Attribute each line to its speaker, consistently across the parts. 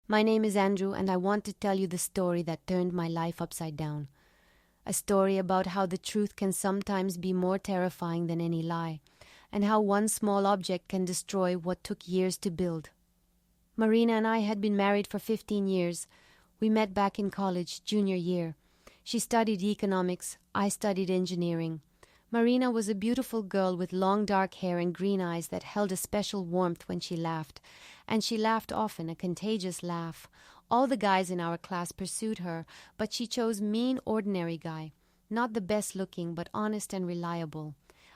Speaker 1: My name is Andrew, and I want to tell you the story that turned my life upside down. A story about how the truth can sometimes be more terrifying than any lie, and how one small object can destroy what took years to build. Marina and I had been married for 15 years. We met back in college, junior year. She studied economics, I studied engineering. Marina was a beautiful girl with long dark hair and green eyes that held a special warmth when she laughed, and she laughed often, a contagious laugh. All the guys in our class pursued her, but she chose me, ordinary guy, not the best looking, but honest and reliable.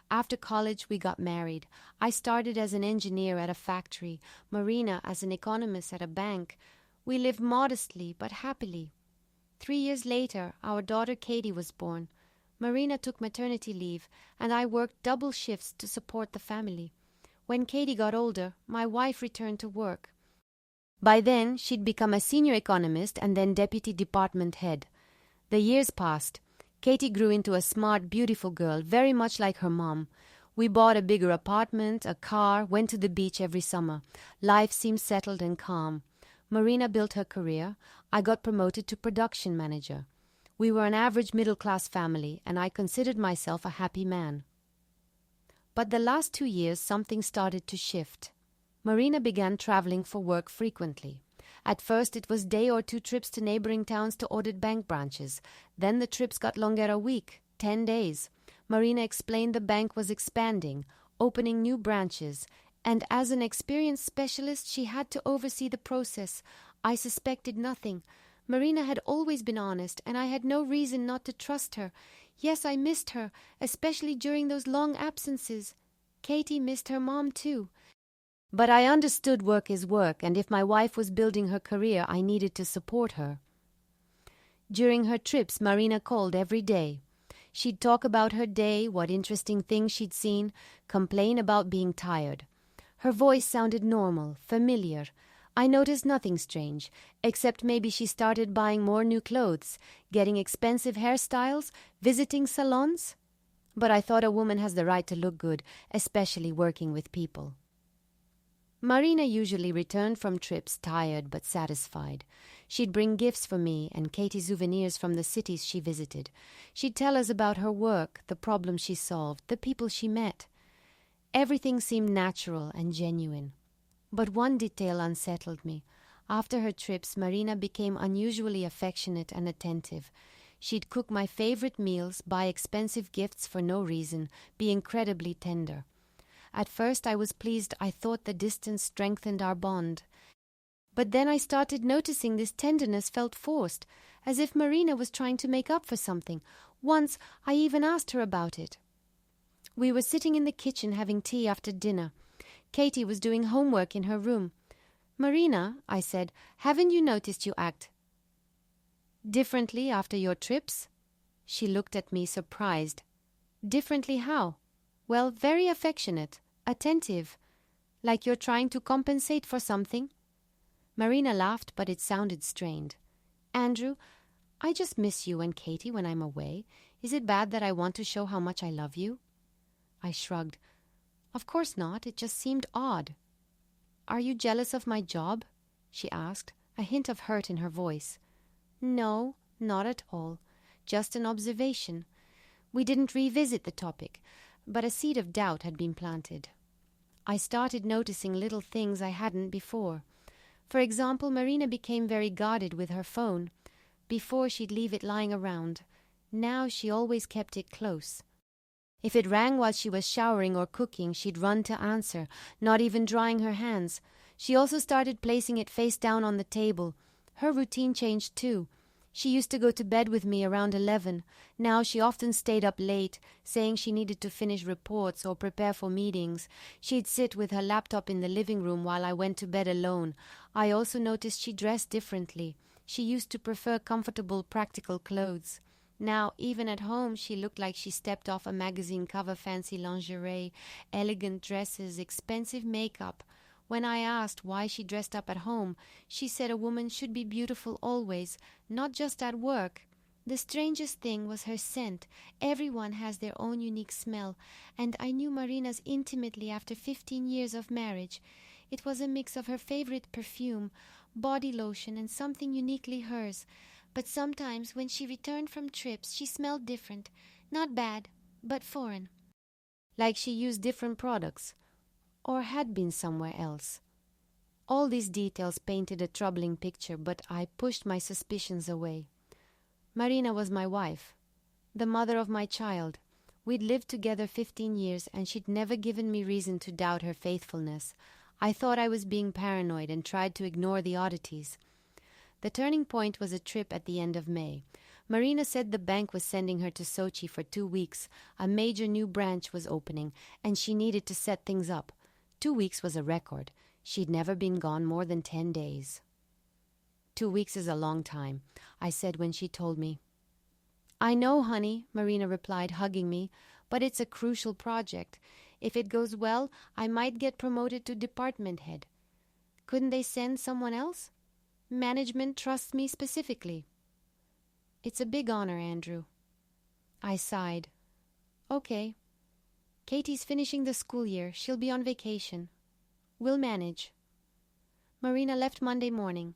Speaker 1: After college, we got married. I started as an engineer at a factory, Marina as an economist at a bank. We lived modestly but happily. 3 years later, our daughter Katie was born. Marina took maternity leave, and I worked double shifts to support the family. When Katie got older, my wife returned to work. By then, she'd become a senior economist and then deputy department head. The years passed. Katie grew into a smart, beautiful girl, very much like her mom. We bought a bigger apartment, a car, went to the beach every summer. Life seemed settled and calm. Marina built her career. I got promoted to production manager. We were an average middle-class family, and I considered myself a happy man. But the last 2 years, something started to shift. Marina began traveling for work frequently. At first, it was day or two trips to neighboring towns to audit bank branches. Then the trips got longer, a week, 10 days. Marina explained the bank was expanding, opening new branches, and as an experienced specialist, she had to oversee the process. I suspected nothing. Marina had always been honest, and I had no reason not to trust her. Yes, I missed her, especially during those long absences. Katie missed her mom too. But I understood work is work, and if my wife was building her career, I needed to support her. During her trips, Marina called every day. She'd talk about her day, what interesting things she'd seen, complain about being tired. Her voice sounded normal, familiar. I noticed nothing strange, except maybe she started buying more new clothes, getting expensive hairstyles, visiting salons. But I thought a woman has the right to look good, especially working with people. Marina usually returned from trips tired but satisfied. She'd bring gifts for me and Katie souvenirs from the cities she visited. She'd tell us about her work, the problems she solved, the people she met. Everything seemed natural and genuine. But one detail unsettled me. After her trips, Marina became unusually affectionate and attentive. She'd cook my favorite meals, buy expensive gifts for no reason, be incredibly tender. At first I was pleased. I thought the distance strengthened our bond. But then I started noticing this tenderness felt forced, as if Marina was trying to make up for something. Once I even asked her about it. We were sitting in the kitchen having tea after dinner. Katie was doing homework in her room. "Marina," I said, "haven't you noticed you act differently after your trips?" She looked at me surprised. "Differently how?" "Well, very affectionate, attentive, like you're trying to compensate for something." Marina laughed, but it sounded strained. "Andrew, I just miss you and Katie when I'm away. Is it bad that I want to show how much I love you?" I shrugged. "Of course not. It just seemed odd." "Are you jealous of my job?" she asked, a hint of hurt in her voice. "No, not at all. Just an observation." We didn't revisit the topic, but a seed of doubt had been planted. I started noticing little things I hadn't before. For example, Marina became very guarded with her phone. Before, she'd leave it lying around. Now she always kept it close. If it rang while she was showering or cooking, she'd run to answer, not even drying her hands. She also started placing it face down on the table. Her routine changed too. She used to go to bed with me around 11. Now she often stayed up late, saying she needed to finish reports or prepare for meetings. She'd sit with her laptop in the living room while I went to bed alone. I also noticed she dressed differently. She used to prefer comfortable, practical clothes. Now, even at home, she looked like she stepped off a magazine cover, fancy lingerie, elegant dresses, expensive makeup. When I asked why she dressed up at home, she said a woman should be beautiful always, not just at work. The strangest thing was her scent. Everyone has their own unique smell, and I knew Marina's intimately after 15 years of marriage. It was a mix of her favorite perfume, body lotion, and something uniquely hers. But sometimes when she returned from trips, she smelled different. Not bad, but foreign. Like she used different products, or had been somewhere else. All these details painted a troubling picture, but I pushed my suspicions away. Marina was my wife, the mother of my child. We'd lived together 15 years, and she'd never given me reason to doubt her faithfulness. I thought I was being paranoid and tried to ignore the oddities. The turning point was a trip at the end of May. Marina said the bank was sending her to Sochi for 2 weeks. A major new branch was opening, and she needed to set things up. 2 weeks was a record. She'd never been gone more than 10 days. 2 weeks is a long time, I said when she told me. I know, honey, Marina replied, hugging me, but it's a crucial project. If it goes well, I might get promoted to department head. Couldn't they send someone else? Management trusts me specifically. It's a big honor, Andrew. I sighed. Okay. Katie's finishing the school year. She'll be on vacation. We'll manage. Marina left Monday morning.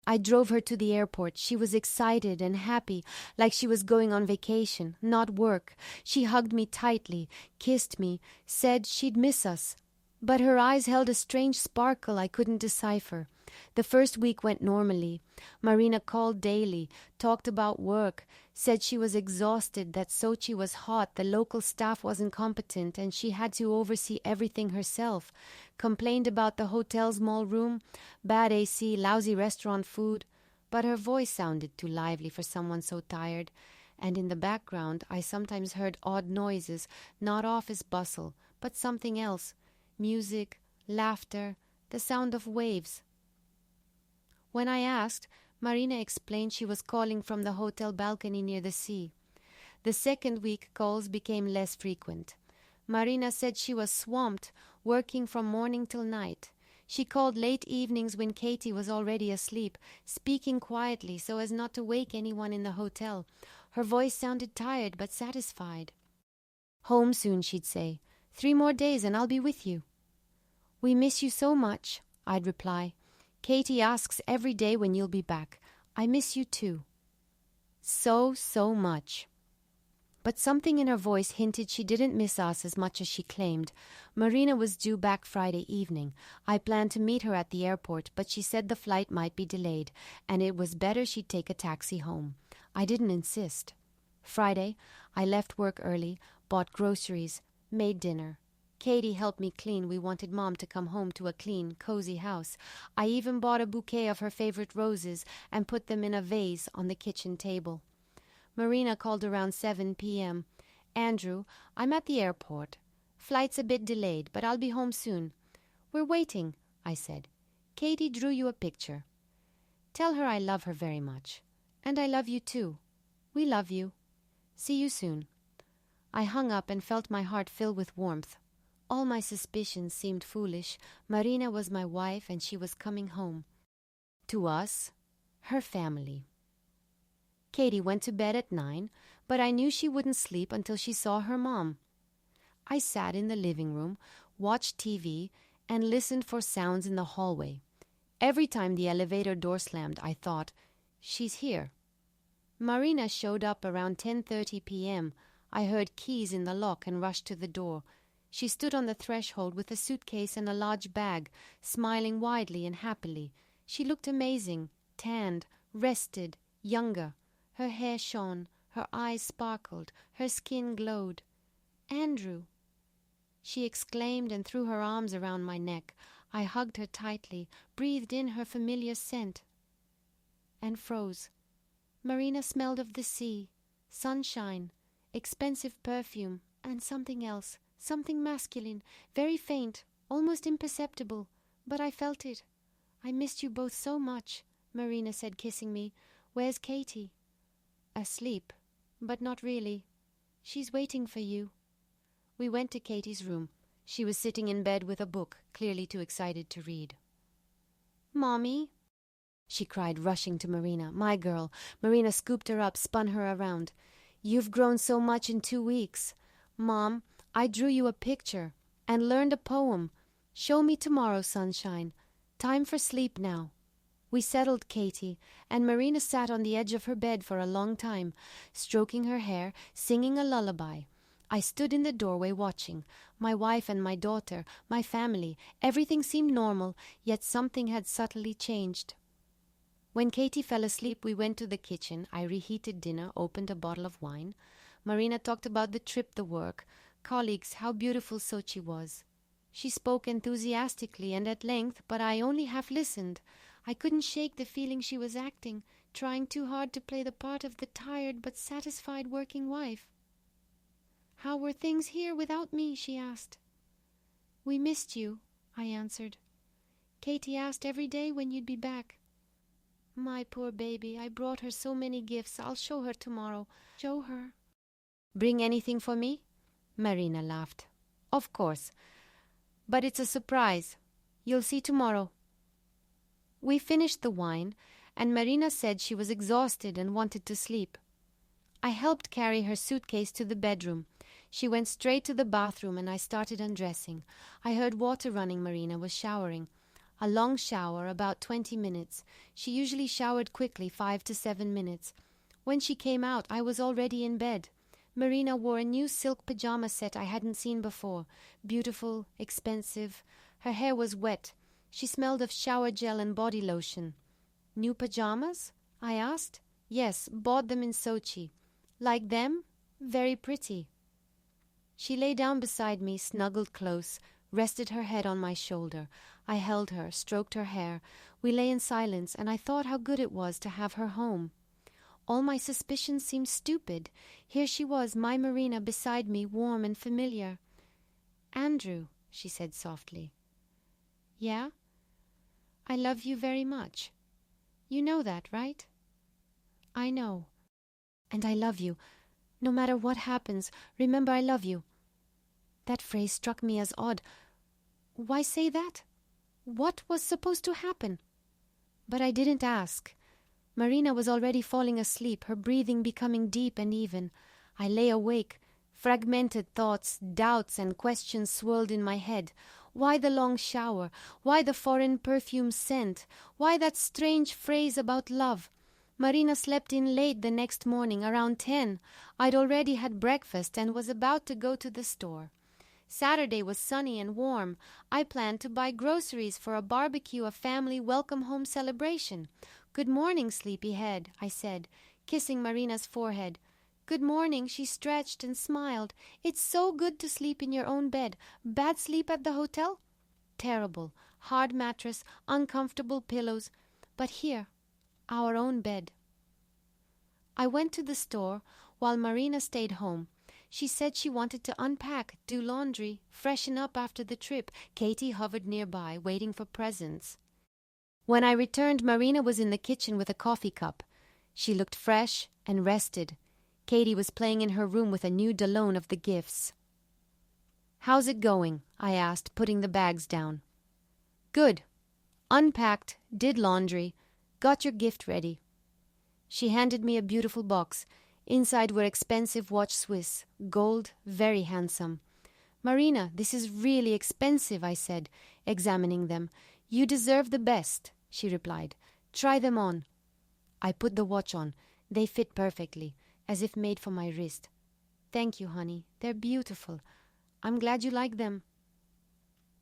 Speaker 1: I drove her to the airport. She was excited and happy, like she was going on vacation, not work. She hugged me tightly, kissed me, said she'd miss us. But her eyes held a strange sparkle I couldn't decipher. The first week went normally. Marina called daily, talked about work, said she was exhausted, that Sochi was hot, the local staff wasn't competent, and she had to oversee everything herself. Complained about the hotel's small room, bad AC, lousy restaurant food. But her voice sounded too lively for someone so tired, and in the background I sometimes heard odd noises, not office bustle, but something else. Music, laughter, the sound of waves. When I asked, Marina explained she was calling from the hotel balcony near the sea. The second week, calls became less frequent. Marina said she was swamped, working from morning till night. She called late evenings when Katie was already asleep, speaking quietly so as not to wake anyone in the hotel. Her voice sounded tired but satisfied. Home soon, she'd say. 3 more days and I'll be with you. We miss you so much, I'd reply. Katie asks every day when you'll be back. I miss you too. So much. But something in her voice hinted she didn't miss us as much as she claimed. Marina was due back Friday evening. I planned to meet her at the airport, but she said the flight might be delayed, and it was better she'd take a taxi home. I didn't insist. Friday, I left work early, bought groceries, made dinner. Katie helped me clean. We wanted Mom to come home to a clean, cozy house. I even bought a bouquet of her favorite roses and put them in a vase on the kitchen table. Marina called around 7 p.m. Andrew, I'm at the airport. Flight's a bit delayed, but I'll be home soon. We're waiting, I said. Katie drew you a picture. Tell her I love her very much. And I love you too. We love you. See you soon. I hung up and felt my heart fill with warmth. All my suspicions seemed foolish. Marina was my wife and she was coming home. To us, her family. Katie went to bed at 9, but I knew she wouldn't sleep until she saw her mom. I sat in the living room, watched TV, and listened for sounds in the hallway. Every time the elevator door slammed, I thought, she's here. Marina showed up around 10:30 p.m. I heard keys in the lock and rushed to the door. She stood on the threshold with a suitcase and a large bag, smiling widely and happily. She looked amazing, tanned, rested, younger. Her hair shone, her eyes sparkled, her skin glowed. Andrew! She exclaimed and threw her arms around my neck. I hugged her tightly, breathed in her familiar scent, and froze. Marina smelled of the sea, sunshine, expensive perfume, and something else. Something masculine, very faint, almost imperceptible, but I felt it. I missed you both so much, Marina said, kissing me. Where's Katie? Asleep, but not really. She's waiting for you. We went to Katie's room. She was sitting in bed with a book, clearly too excited to read. Mommy, she cried, rushing to Marina. My girl. Marina scooped her up, spun her around. You've grown so much in 2 weeks. Mom, I drew you a picture and learned a poem. Show me tomorrow, sunshine. Time for sleep now. We settled Katie, and Marina sat on the edge of her bed for a long time, stroking her hair, singing a lullaby. I stood in the doorway watching. My wife and my daughter, my family, everything seemed normal, yet something had subtly changed. When Katie fell asleep, we went to the kitchen. I reheated dinner, opened a bottle of wine. Marina talked about the trip, the work, colleagues, how beautiful Sochi was. She spoke enthusiastically and at length, but I only half listened. I couldn't shake the feeling she was acting, trying too hard to play the part of the tired but satisfied working wife. "How were things here without me?" she asked. "We missed you," I answered. "Katie asked every day when you'd be back." "My poor baby, I brought her so many gifts. I'll show her tomorrow. Show her." "Bring anything for me?" Marina laughed. "Of course. But it's a surprise. You'll see tomorrow." We finished the wine, and Marina said she was exhausted and wanted to sleep. I helped carry her suitcase to the bedroom. She went straight to the bathroom, and I started undressing. I heard water running. Marina was showering. A long shower, about 20 minutes. She usually showered quickly, 5 to 7 minutes. When she came out, I was already in bed. Marina wore a new silk pajama set I hadn't seen before. Beautiful, expensive. Her hair was wet. She smelled of shower gel and body lotion. "New pajamas?" I asked. "Yes, bought them in Sochi." "Like them?" "Very pretty." She lay down beside me, snuggled close, rested her head on my shoulder. I held her, stroked her hair. We lay in silence, and I thought how good it was to have her home. All my suspicions seemed stupid. Here she was, my Marina, beside me, warm and familiar. "Andrew," she said softly. "Yeah?" "I love you very much. You know that, right?" "I know. And I love you. No matter what happens, remember I love you." That phrase struck me as odd. Why say that? What was supposed to happen? But I didn't ask. Marina was already falling asleep, her breathing becoming deep and even. I lay awake. Fragmented thoughts, doubts, and questions swirled in my head. Why the long shower? Why the foreign perfume scent? Why that strange phrase about love? Marina slept in late the next morning, around 10. I'd already had breakfast and was about to go to the store. Saturday was sunny and warm. I planned to buy groceries for a barbecue, a family welcome home celebration. "Good morning, sleepyhead," I said, kissing Marina's forehead. "Good morning," she stretched and smiled. "It's so good to sleep in your own bed. Bad sleep at the hotel?" "Terrible. Hard mattress, uncomfortable pillows. But here, our own bed." I went to the store while Marina stayed home. She said she wanted to unpack, do laundry, freshen up after the trip. Katie hovered nearby, waiting for presents. When I returned, Marina was in the kitchen with a coffee cup. She looked fresh and rested. Katie was playing in her room with a new Dalone of the gifts. "How's it going?" I asked, putting the bags down. "Good. Unpacked, did laundry, got your gift ready." She handed me a beautiful box. Inside were expensive watch Swiss, gold, very handsome. "Marina, this is really expensive," I said, examining them. "You deserve the best," she replied. "Try them on." I put the watch on. They fit perfectly, as if made for my wrist. "Thank you, honey. They're beautiful. I'm glad you like them."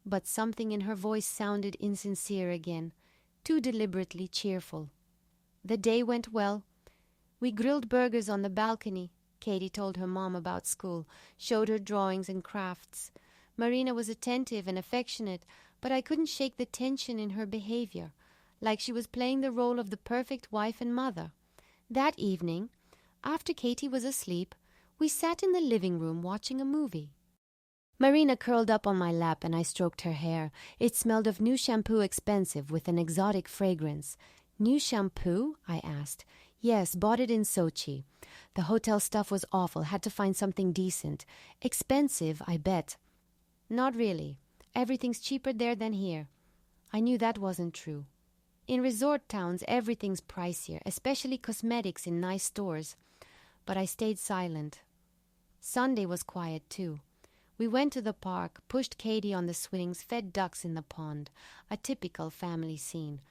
Speaker 1: But something in her voice sounded insincere again, too deliberately cheerful. The day went well. We grilled burgers on the balcony. Katie told her mom about school, showed her drawings and crafts. Marina was attentive and affectionate, but I couldn't shake the tension in her behavior, like she was playing the role of the perfect wife and mother. That evening, after Katie was asleep, we sat in the living room watching a movie. Marina curled up on my lap and I stroked her hair. It smelled of new shampoo, expensive, with an exotic fragrance. "New shampoo?" I asked. "Yes, bought it in Sochi. The hotel stuff was awful, had to find something decent. Expensive, I bet." "Not really. Everything's cheaper there than here." I knew that wasn't true. In resort towns, everything's pricier, especially cosmetics in nice stores. But I stayed silent. Sunday was quiet, too. We went to the park, pushed Katie on the swings, fed ducks in the pond. A typical family scene.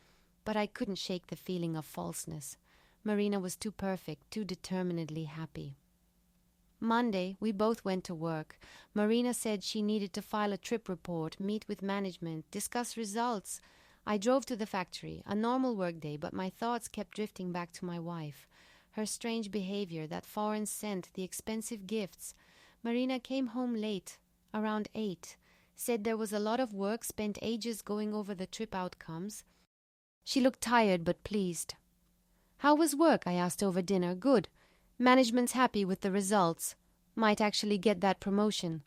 Speaker 1: but I couldn't shake the feeling of falseness. Marina was too perfect, too determinedly happy. Monday, we both went to work. Marina said she needed to file a trip report, meet with management, discuss results. I drove to the factory, a normal workday, but my thoughts kept drifting back to my wife. Her strange behavior, that foreign scent, the expensive gifts. Marina came home late, around 8, said there was a lot of work, spent ages going over the trip outcomes. She looked tired but pleased. "How was work?" I asked over dinner. "Good. Management's happy with the results. Might actually get that promotion."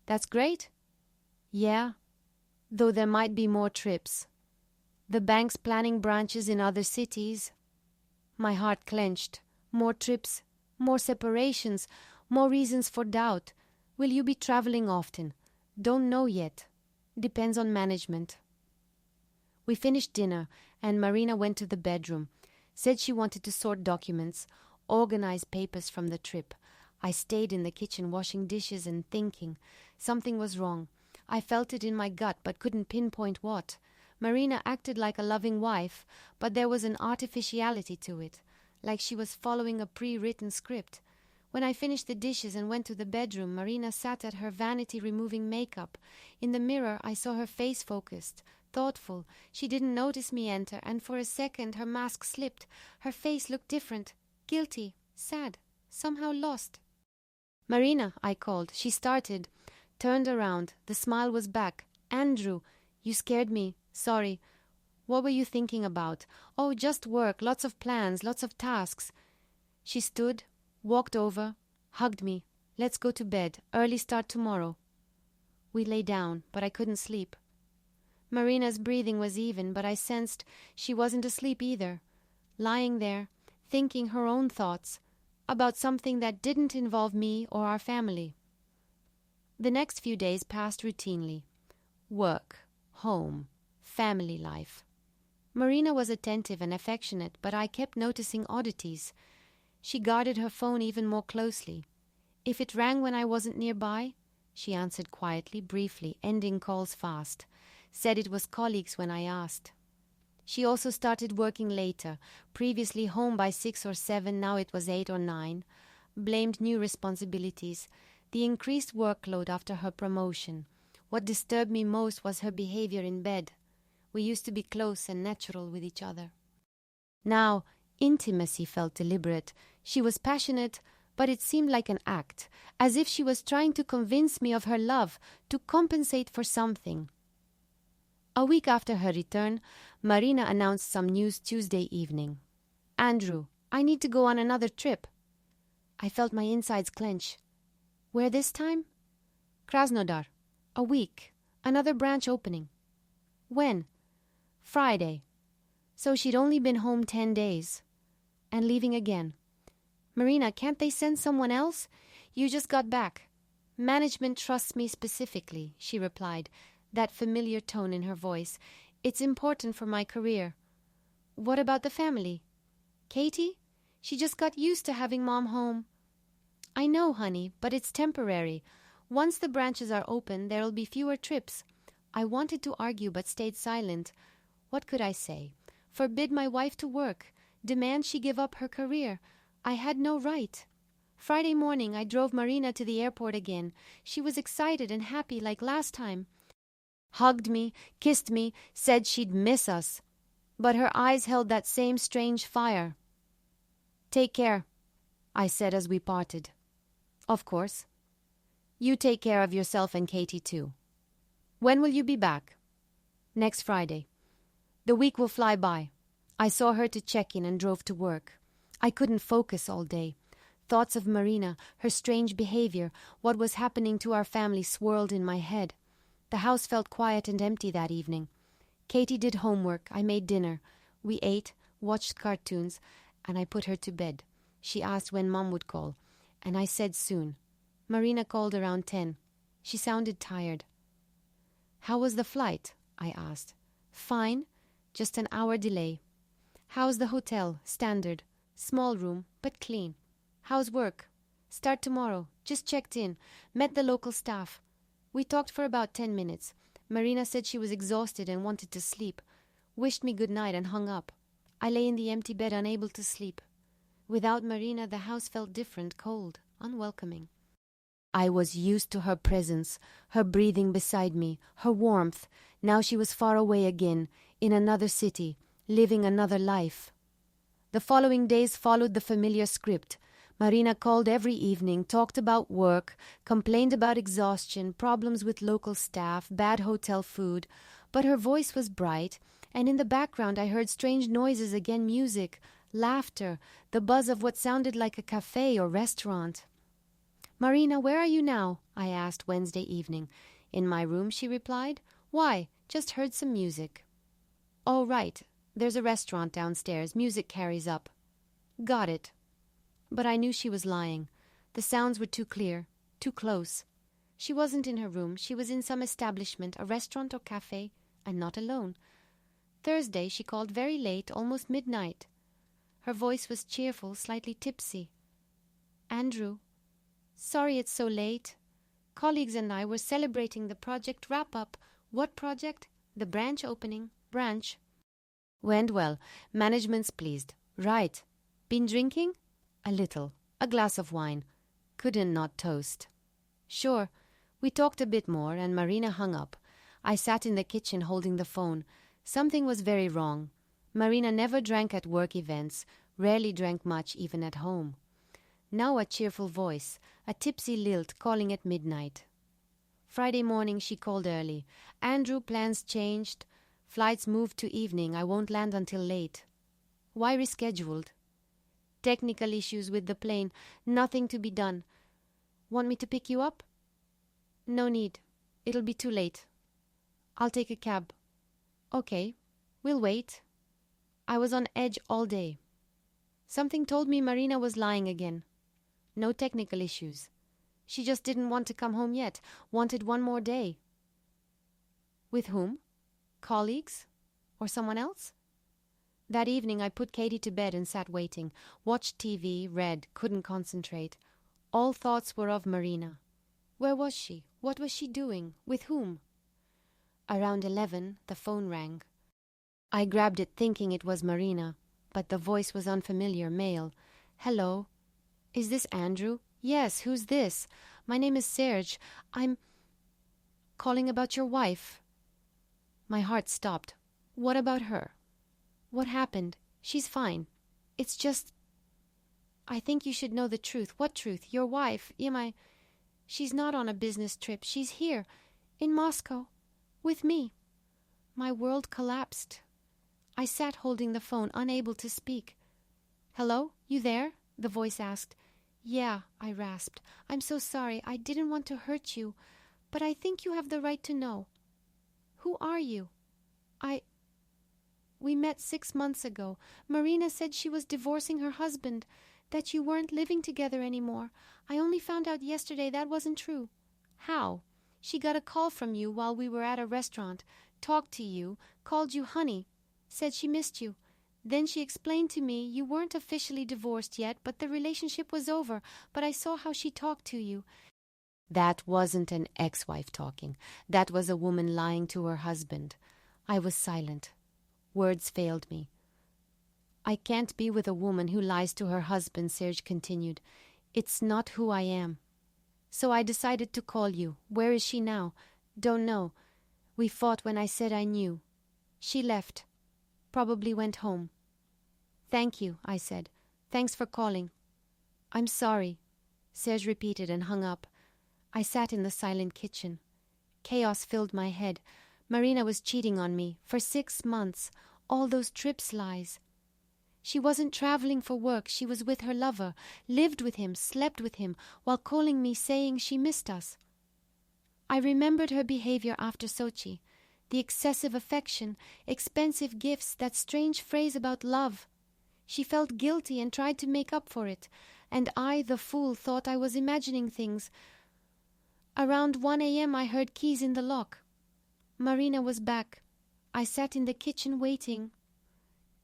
Speaker 1: "That's great?" "Yeah, though there might be more trips. The bank's planning branches in other cities." My heart clenched. More trips, more separations, more reasons for doubt. "Will you be traveling often?" "Don't know yet. Depends on management." We finished dinner, and Marina went to the bedroom. Said she wanted to sort documents, organize papers from the trip. I stayed in the kitchen washing dishes and thinking. Something was wrong. I felt it in my gut but couldn't pinpoint what. Marina acted like a loving wife, but there was an artificiality to it, like she was following a pre-written script. When I finished the dishes and went to the bedroom, Marina sat at her vanity removing makeup. In the mirror, I saw her face focused, thoughtful. She didn't notice me enter, and for a second her mask slipped. Her face looked different, guilty, sad, somehow lost. "Marina," I called. She started, turned around. The smile was back. "Andrew, you scared me. Sorry. What were you thinking about?" "Oh, just work, lots of plans, lots of tasks." She stood, walked over, hugged me. "Let's go to bed. Early start tomorrow." We lay down, but I couldn't sleep. Marina's breathing was even, but I sensed she wasn't asleep either. Lying there, thinking her own thoughts about something that didn't involve me or our family. The next few days passed routinely. Work, home, family life. Marina was attentive and affectionate, but I kept noticing oddities. She guarded her phone even more closely. If it rang when I wasn't nearby, she answered quietly, briefly, ending calls fast. Said it was colleagues when I asked. She also started working later. Previously home by 6 or 7, now it was 8 or 9. Blamed new responsibilities, the increased workload after her promotion. What disturbed me most was her behavior in bed. We used to be close and natural with each other. Now, intimacy felt deliberate. She was passionate, but it seemed like an act, as if she was trying to convince me of her love, to compensate for something. A week after her return, Marina announced some news Tuesday evening. "Andrew, I need to go on another trip." I felt my insides clench. "Where this time?" "Krasnodar. A week. Another branch opening." "When?" "Friday." So she'd only been home 10 days. And leaving again. "Marina, can't they send someone else? You just got back." "Management trusts me specifically," she replied, that familiar tone in her voice. "It's important for my career." "What about the family?" "Katie? She just got used to having Mom home." "I know, honey, but it's temporary. Once the branches are open, there'll be fewer trips." I wanted to argue but stayed silent. What could I say? Forbid my wife to work? Demand she give up her career? I had no right. Friday morning, I drove Marina to the airport again. She was excited and happy like last time. Hugged me, kissed me, said she'd miss us. But her eyes held that same strange fire. "Take care," I said as we parted. "Of course." "You take care of yourself and Katie too." "When will you be back?" "Next Friday." The week will fly by. I saw her to check in and drove to work. I couldn't focus all day. Thoughts of Marina, her strange behavior, what was happening to our family swirled in my head. The house felt quiet and empty that evening. Katie did homework. I made dinner. We ate, watched cartoons, and I put her to bed. She asked when Mom would call, and I said soon. Marina called around 10. She sounded tired. "How was the flight?" I asked. "Fine. Just an hour delay." "How's the hotel?" "Standard. Small room, but clean." "How's work?" "Start tomorrow. Just checked in. Met the local staff." We talked for about 10 minutes. Marina said she was exhausted and wanted to sleep. wished me good night and hung up. I lay in the empty bed unable to sleep. Without Marina, the house felt different, cold, unwelcoming. I was used to her presence, her breathing beside me, her warmth. Now she was far away again, in another city, living another life. The following days followed the familiar script. Marina called every evening, talked about work, complained about exhaustion, problems with local staff, bad hotel food. But her voice was bright, and in the background I heard strange noises again, music, laughter, the buzz of what sounded like a cafe or restaurant. "Marina, where are you now?" I asked Wednesday evening. "In my room," she replied. "Why? Just heard some music." "Oh, right. There's a restaurant downstairs. Music carries up." "Got it." But I knew she was lying. The sounds were too clear, too close. She wasn't in her room. She was in some establishment, a restaurant or cafe, and not alone. Thursday she called very late, almost midnight. Her voice was cheerful, slightly tipsy. "Andrew, sorry it's so late. Colleagues and I were celebrating the project wrap-up." "What project?" "The branch opening." "Branch." "Went well. Management's pleased." "Right. Been drinking?" "A little. A glass of wine. Couldn't not toast." "Sure." We talked a bit more, and Marina hung up. I sat in the kitchen holding the phone. Something was very wrong. Marina never drank at work events, rarely drank much even at home. Now a cheerful voice, a tipsy lilt calling at midnight. Friday morning she called early. "Andrew, plans changed. Flights moved to evening. I won't land until late." "Why rescheduled?" "Technical issues with the plane. Nothing to be done." "Want me to pick you up?" "No need. It'll be too late." "I'll take a cab." "Okay. We'll wait." I was on edge all day. Something told me Marina was lying again. No technical issues. She just didn't want to come home yet, wanted one more day. With whom? Colleagues? Or someone else? That evening I put Katie to bed and sat waiting, watched TV, read, couldn't concentrate. All thoughts were of Marina. Where was she? What was she doing? With whom? Around 11, the phone rang. I grabbed it thinking it was Marina, but the voice was unfamiliar, male. "Hello. Is this Andrew?" "Yes, who's this?" "My name is Serge. I'm calling about your wife." My heart stopped. What about her? What happened? She's fine. It's just... I think you should know the truth. What truth? Your wife, Emma, she's not on a business trip. She's here, in Moscow, with me. My world collapsed. I sat holding the phone, unable to speak. "Hello? You there?" the voice asked. "Yeah," I rasped. "I'm so sorry. I didn't want to hurt you. But I think you have the right to know. Who are you?" We met 6 months ago. Marina said she was divorcing her husband, that you weren't living together anymore. I only found out yesterday that wasn't true." "How?" "She got a call from you while we were at a restaurant, talked to you, called you honey, said she missed you. Then she explained to me you weren't officially divorced yet, but the relationship was over, but I saw how she talked to you." That wasn't an ex-wife talking. That was a woman lying to her husband. I was silent. Words failed me. "I can't be with a woman who lies to her husband," Serge continued. "It's not who I am. So I decided to call you. Where is she now?" "Don't know. We fought when I said I knew. She left. Probably went home." "Thank you," I said. "Thanks for calling." "I'm sorry," Serge repeated and hung up. I sat in the silent kitchen. Chaos filled my head. Marina was cheating on me for 6 months. All those trips lies. She wasn't traveling for work. She was with her lover, lived with him, slept with him, while calling me saying she missed us. I remembered her behavior after Sochi. The excessive affection, expensive gifts, that strange phrase about love. She felt guilty and tried to make up for it. And I, the fool, thought I was imagining things. Around 1 a.m. I heard keys in the lock. Marina was back. I sat in the kitchen waiting.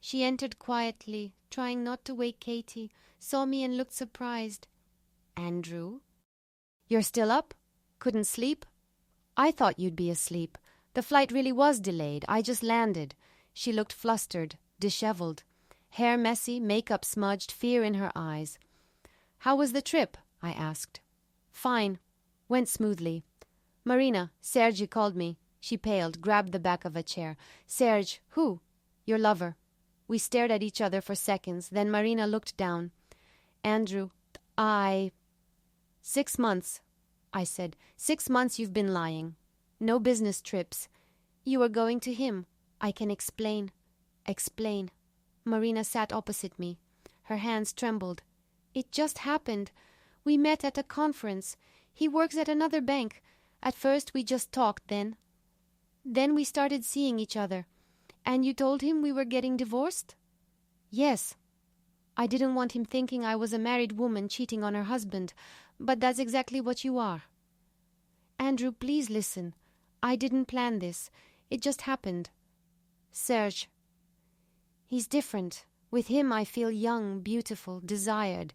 Speaker 1: She entered quietly, trying not to wake Katie, saw me and looked surprised. "Andrew? You're still up? Couldn't sleep?" "I thought you'd be asleep. The flight really was delayed. I just landed." She looked flustered, disheveled. Hair messy, makeup smudged, fear in her eyes. "How was the trip?" I asked. "Fine. Went smoothly. Marina, Sergi called me." She paled, grabbed the back of a chair. "Serge, who?" "Your lover." We stared at each other for seconds. Then Marina looked down. "Andrew, 6 months," I said. "6 months you've been lying. No business trips. You were going to him. I can explain." "Explain." Marina sat opposite me. Her hands trembled. "It just happened. We met at a conference. He works at another bank. At first we just talked, then we started seeing each other. And you told him we were getting divorced?" "Yes. I didn't want him thinking I was a married woman cheating on her husband, but that's exactly what you are." "Andrew, please listen. I didn't plan this. It just happened." "Serge, he's different. With him I feel young, beautiful, desired.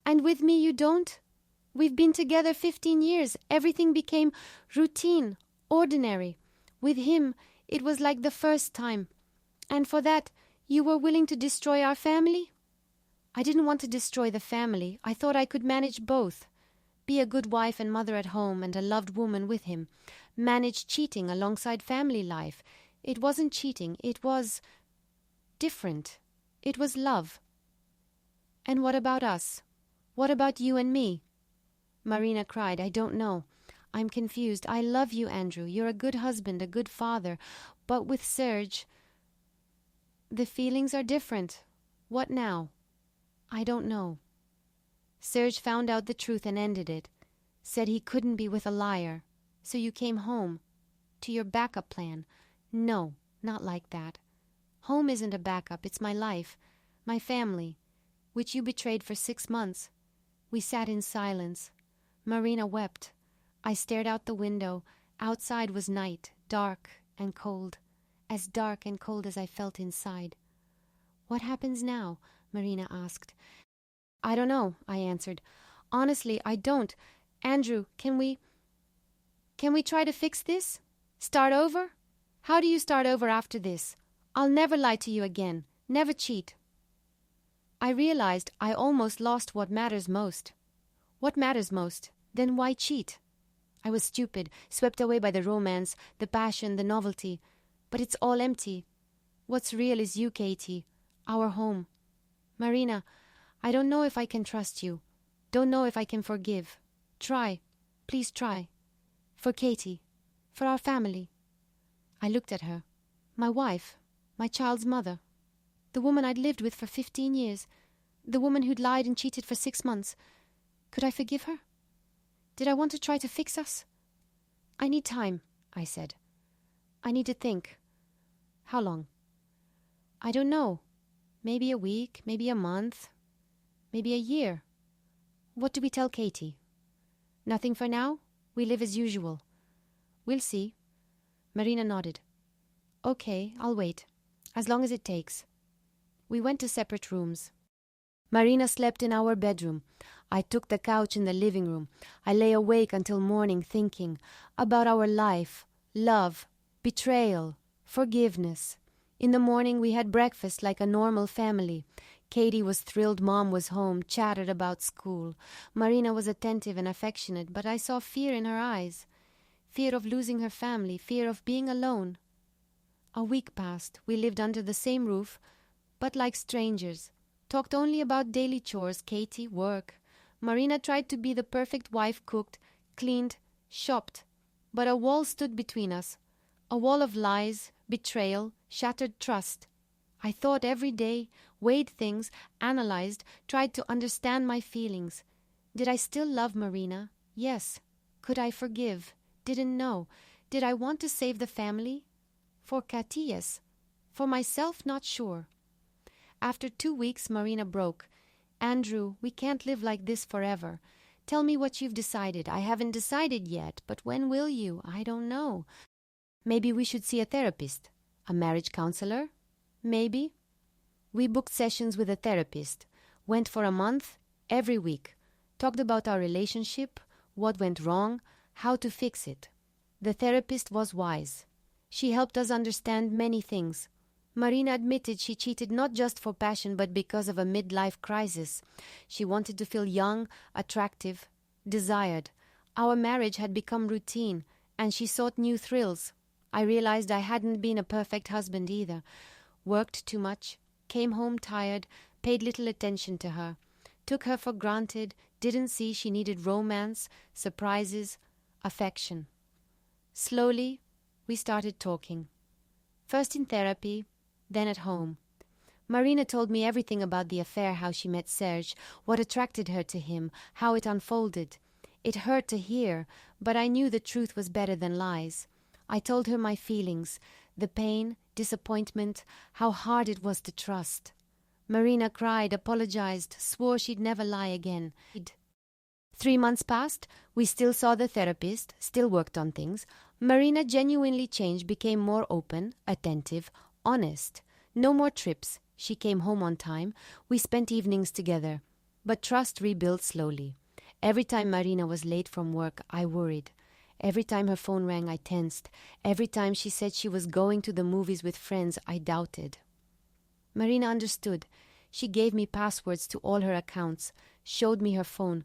Speaker 1: And with me you don't? We've been together 15 years. Everything became routine, ordinary. With him it was like the first time. And for that you were willing to destroy our family?" "I didn't want to destroy the family. I thought I could manage both. Be a good wife and mother at home and a loved woman with him. Manage cheating alongside family life. It wasn't cheating. It was different. It was love." "And what about us? What about you and me?" Marina cried. "I don't know. I'm confused. I love you, Andrew. You're a good husband, a good father. But with Serge, the feelings are different. What now? I don't know." "Serge found out the truth and ended it. Said he couldn't be with a liar. So you came home. To your backup plan." "No, not like that. Home isn't a backup. It's my life. My family. Which you betrayed for 6 months." We sat in silence. Marina wept. I stared out the window. Outside was night, dark and cold. As dark and cold as I felt inside. "What happens now?" Marina asked. "I don't know," I answered. "Honestly, I don't. Andrew, can we try to fix this? Start over? How do you start over after this? I'll never lie to you again. Never cheat." I realized I almost lost what matters most. What matters most? Then why cheat? I was stupid, swept away by the romance, the passion, the novelty. But it's all empty. What's real is you, Katie. Our home. Marina, I don't know if I can trust you. Don't know if I can forgive. Try. Please try. For Katie. For our family." I looked at her. My wife. My child's mother. The woman I'd lived with for 15 years. The woman who'd lied and cheated for 6 months. Could I forgive her? Did I want to try to fix us? "I need time," I said. "I need to think." "How long?" "I don't know. Maybe a week, maybe a month, maybe a year." "What do we tell Katie?" "Nothing for now. We live as usual." "We'll see." Marina nodded. "Okay, I'll wait. As long as it takes." We went to separate rooms. Marina slept in our bedroom. I took the couch in the living room. I lay awake until morning thinking about our life, love, betrayal, forgiveness. In the morning we had breakfast like a normal family. Katie was thrilled Mom was home, chatted about school. Marina was attentive and affectionate, but I saw fear in her eyes. Fear of losing her family, fear of being alone. A week passed. We lived under the same roof, but like strangers. Talked only about daily chores, Katie, work. Marina tried to be the perfect wife, cooked, cleaned, shopped. But a wall stood between us. A wall of lies, betrayal, shattered trust. I thought every day, weighed things, analyzed, tried to understand my feelings. Did I still love Marina? Yes. Could I forgive? Didn't know. Did I want to save the family? For Katie, yes. For myself, not sure. After 2 weeks, Marina broke. "Andrew, we can't live like this forever. Tell me what you've decided." "I haven't decided yet, but when will you?" "I don't know." "Maybe we should see a therapist." "A marriage counselor?" "Maybe." We booked sessions with a therapist. Went for a month, every week. Talked about our relationship, what went wrong, how to fix it. The therapist was wise. She helped us understand many things. Marina admitted she cheated not just for passion but because of a midlife crisis. She wanted to feel young, attractive, desired. Our marriage had become routine, and she sought new thrills. I realized I hadn't been a perfect husband either. Worked too much, came home tired, paid little attention to her, took her for granted, didn't see she needed romance, surprises, affection. Slowly, we started talking. First in therapy, then at home. Marina told me everything about the affair, how she met Serge, what attracted her to him, how it unfolded. It hurt to hear, but I knew the truth was better than lies. I told her my feelings, the pain, disappointment, how hard it was to trust. Marina cried, apologized, swore she'd never lie again. 3 months passed. We still saw the therapist, still worked on things. Marina genuinely changed, became more open, attentive, honest. No more trips. She came home on time. We spent evenings together. But trust rebuilt slowly. Every time Marina was late from work, I worried. Every time her phone rang, I tensed. Every time she said she was going to the movies with friends, I doubted. Marina understood. She gave me passwords to all her accounts, showed me her phone,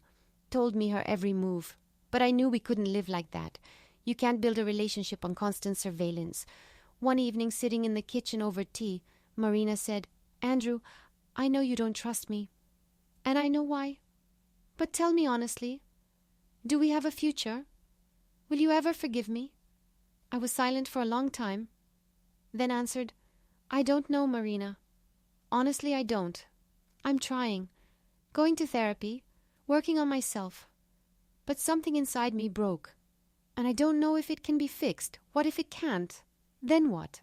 Speaker 1: told me her every move. But I knew we couldn't live like that. You can't build a relationship on constant surveillance. One evening, sitting in the kitchen over tea, Marina said, "Andrew, I know you don't trust me. And I know why. But tell me honestly, do we have a future? Will you ever forgive me?" I was silent for a long time, then answered, "I don't know, Marina. Honestly, I don't. I'm trying. Going to therapy, working on myself. But something inside me broke. And I don't know if it can be fixed. What if it can't? Then what?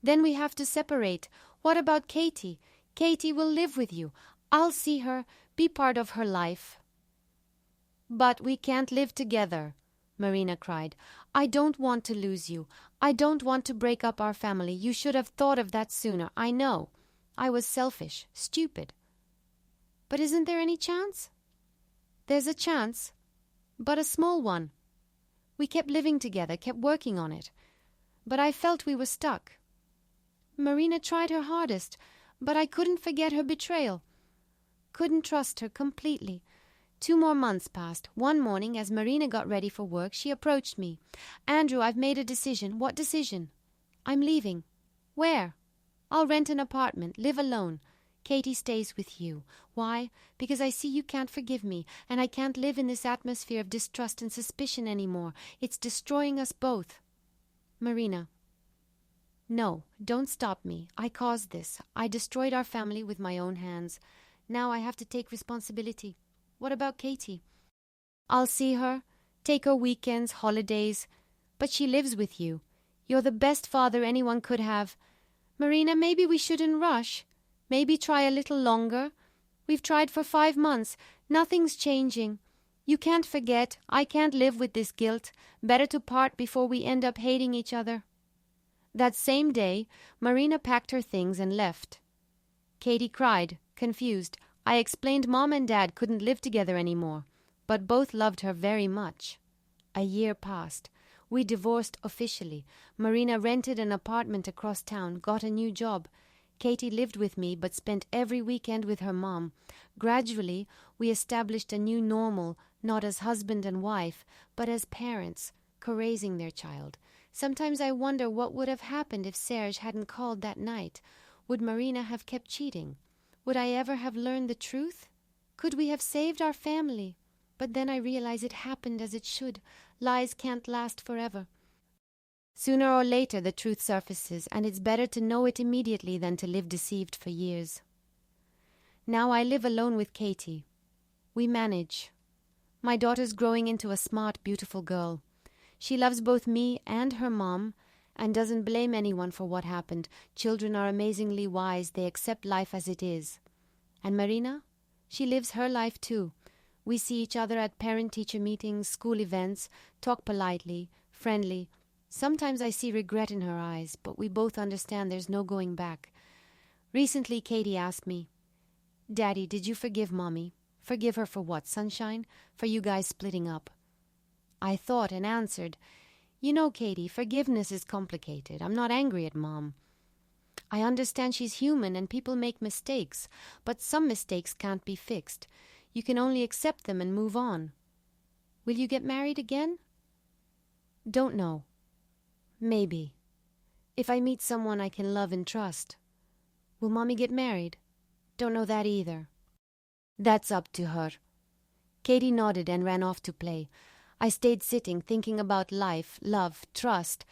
Speaker 1: Then we have to separate. What about Katie? Katie will live with you. I'll see her, be part of her life." "But we can't live together," Marina cried. "I don't want to lose you. I don't want to break up our family. You should have thought of that sooner. I know. I was selfish, stupid. But isn't there any chance?" "There's a chance, but a small one. We kept living together, kept working on it. But I felt we were stuck. Marina tried her hardest, but I couldn't forget her betrayal. Couldn't trust her completely. 2 more months passed. One morning, as Marina got ready for work, she approached me. "Andrew, I've made a decision." "What decision?" "I'm leaving." "Where?" "I'll rent an apartment, live alone. Katie stays with you." "Why?" "Because I see you can't forgive me, and I can't live in this atmosphere of distrust and suspicion anymore. It's destroying us both." "Marina." "No, don't stop me. I caused this. I destroyed our family with my own hands. Now I have to take responsibility. What about Katie?" "I'll see her, take her weekends, holidays. But she lives with you. You're the best father anyone could have. Marina, maybe we shouldn't rush. Maybe try a little longer. We've tried for 5 months. Nothing's changing. You can't forget. I can't live with this guilt. Better to part before we end up hating each other." That same day, Marina packed her things and left. Katie cried, confused. I explained Mom and Dad couldn't live together anymore, but both loved her very much. A year passed. We divorced officially. Marina rented an apartment across town, got a new job. Katie lived with me, but spent every weekend with her mom. Gradually, we established a new normal, not as husband and wife, but as parents, co-raising their child. Sometimes I wonder what would have happened if Serge hadn't called that night. Would Marina have kept cheating? Would I ever have learned the truth? Could we have saved our family? But then I realize it happened as it should. Lies can't last forever. Sooner or later the truth surfaces, and it's better to know it immediately than to live deceived for years. Now I live alone with Katie. We manage. My daughter's growing into a smart, beautiful girl. She loves both me and her mom and doesn't blame anyone for what happened. Children are amazingly wise. They accept life as it is. And Marina? She lives her life too. We see each other at parent-teacher meetings, school events, talk politely, friendly. Sometimes I see regret in her eyes, but we both understand there's no going back. Recently, Katie asked me, "Daddy, did you forgive Mommy?" "Forgive her for what, sunshine?" "For you guys splitting up." I thought and answered, "You know, Katie, forgiveness is complicated. I'm not angry at Mom. I understand she's human and people make mistakes, but some mistakes can't be fixed. You can only accept them and move on. Will you get married again? Don't know. Maybe. If I meet someone I can love and trust. Will Mommy get married? Don't know that either. That's up to her. Katie nodded and ran off to play. I stayed sitting, thinking about life, love, trust,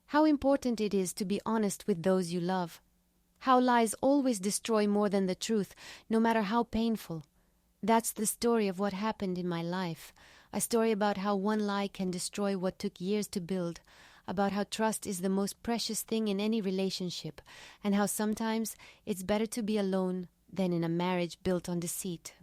Speaker 1: how important it is to be honest with those you love. How lies always destroy more than the truth, no matter how painful. That's the story of what happened in my life. A story about how one lie can destroy what took years to build, about how trust is the most precious thing in any relationship, and how sometimes it's better to be alone than in a marriage built on deceit.